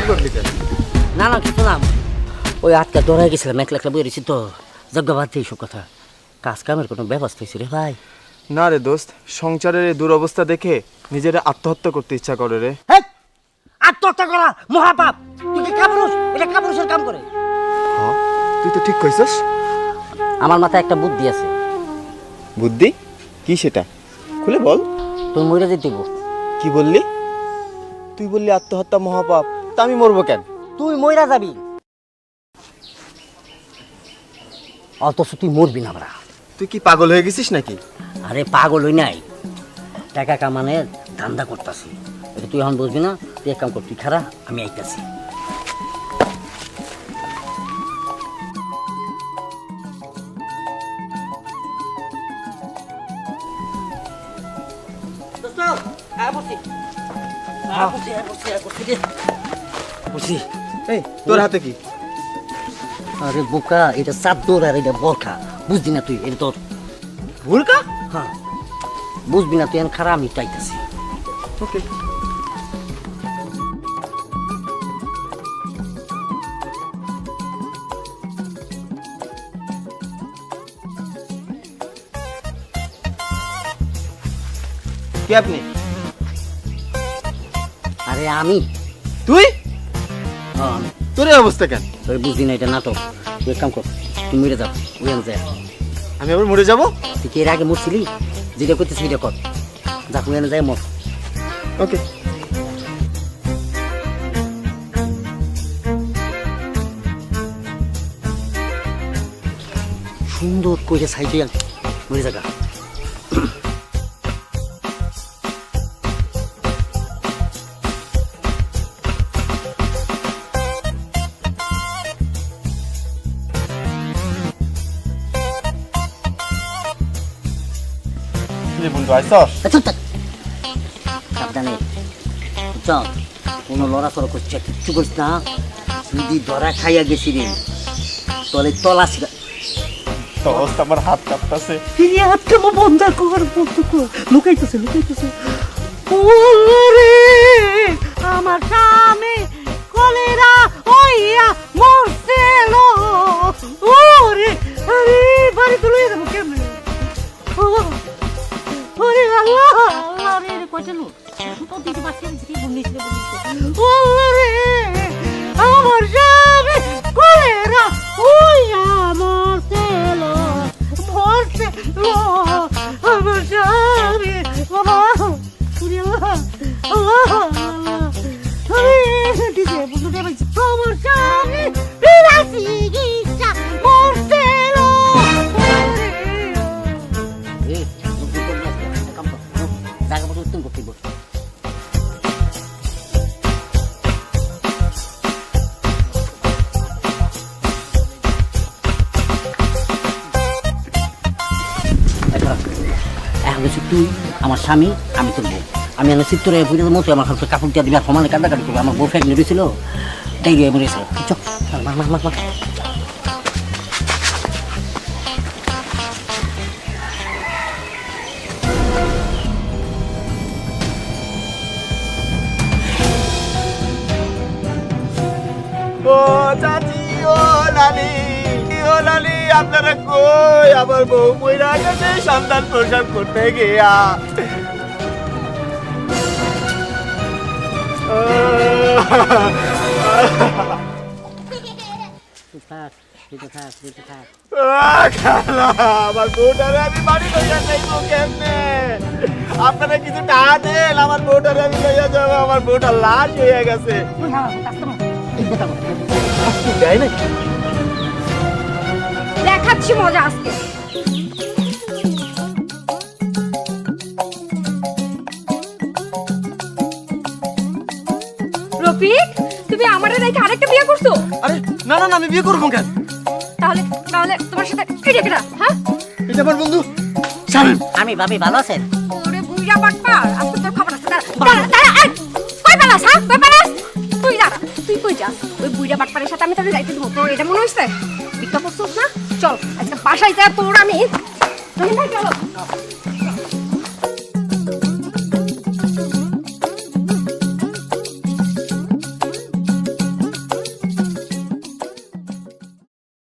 করলি কেন? না না কিছু না, ওই আজকে দৌড়াই গেছিলাম, একলা একলা বই রয়েছি তো, যজ্ঞবাদ এইসব কথা। কাজ কামের কোনো ব্যবস্থা হয়েছে রে ভাই? না রে দোস্ত, সংসারের এই দুরবস্থা দেখে নিজের আত্মহত্যা করতে ইচ্ছা করে রে। হ্যাঁ, আত্মহত্যা করা মহাপাপ। তুই কি কাপুরুষ? এটা কাপুরুষের কাম করে। হ্যাঁ, তুই তো ঠিক কইছস। আমার মাথায় একটা বুদ্ধি আছে। বুদ্ধি? কি সেটা? খুলে বল। তুই মরে যেতে দিব। কি বললি? তুই বললি আত্মহত্যা মহাপাপ, তা আমি মরবো কেন? তুই মইরা যাবি, অথচ তুই মরবি না। আমরা তুই কি পাগল হয়ে গেছিস নাকি? আরে পাগল হই নাই, টাকা কামানের ধান্দা করতেছি। এটা তুই এখন বুঝবি না। তুই এক কাম কর, তুই খারা, আমি আইতাছি। এই তোর হাতে কি? আরে বোকা, এটা চাদর আর এটা বরখা, বুঝবি না তুই? এটা তোর ভুলকা? হ্যাঁ, বুঝবি না তুই এখন খারাপ, আমি চাইতেছি। ওকে। কে আপনি? আরে আমি। তুই? হ্যাঁ আমি। তোর এই অবস্থা কেন? তুই বুঝবি না, এটা নাটক। তুই এক কাম কর, তুই মরে যাও, ওই আমি যাই। আমি আবার মরে যাব? তুই কি এর আগে মরছিলি? যেটা করতেছি সেটা কর, যা ওই যাই মর। ওকে। সুন্দর করে সাইডে মরে যাগা। বন্ধু আইসস? সাবধানে, চল, কোনো লড়াচড়া করছে কিচ্ছু করিস না। যদি ধরা খাইয়া গেছি রে, তলে তলাশ দোস্ত আমার হাত কাঁপতাছে। হাত কামো বন্ধ কর, বন্ধ কর। লুকাইতেছে লুকাইতেছে। আমার স্বামী কলেরা হইয়া মরছিল। ওরে আরে বাড়ি তো লইয়া যাবো কেমনে? ওরে আল্লাহ আল্লাহ রে, কয়টা লোক ও দিদি বাচ্চা দিদি বন্দিছিল ওরে আমার স্বামী কলেরা হইয়া মরছিল। মরছিল আমার স্বামী। বাবা ওরে আল্লাহ আল্লাহ আল্লাহ, আমি দিদি বন্ধুটা বলছি আমার স্বামী বিরাসি গিসা মরছিল। জায়গা মতো উত্তম করতে বল। এখন হচ্ছে তুই আমার স্বামী, আমি তোর বউ। আমি এখন চিত্তরে বুঝে মতো আমার হাতে কাপড় দিয়ে দিবি, সমানে কান্দাকাটি করবো। আমার বউ ফ্যাক্টরি রয়েছিল, তাই গিয়ে মরেছিল। চল মার মার মার মার। ও চাচি, ও নানি, ও নানি, আপনারা কই? আমার বউ মইরা গেছে সন্তান প্রসব করতে গিয়া। আমার বউটারে আমি বাড়ি লইয়া যাইব কেমনে? আপনারা কিছু টাকা দেন, আমার বউটারে আমি লইয়া যাবো। আমার বউটা লাশ হয়ে গেছে। দেয় নাকি? দেখাচ্ছি মজা আজকে। রফিক, তুমি আমারে রেখে আরেকটা বিয়ে করছো? আরে না না না, আমি বিয়ে করবো কেন? তাহলে তাহলে তোমার সাথে কি রেখেটা? হ্যাঁ, এটা আমার বন্ধু শামিম। আমি ভাবি ভালো আছেন? ওরে বুইড়া বাটপার, আজকে তোর খবর আছে। দাঁড়া দাঁড়া, কই পালাস? হ্যাঁ, কই পালাস? তুই দাঁড়া, তুই কই যাস? ওই বুইড়া বাটপারের সাথে আমি তাহলে যাইতে দেবো? তোর এটা মনে হইছে ভিক্ষা করছিস না? চল আজকে বাসায় যা, তোর আমি চলো।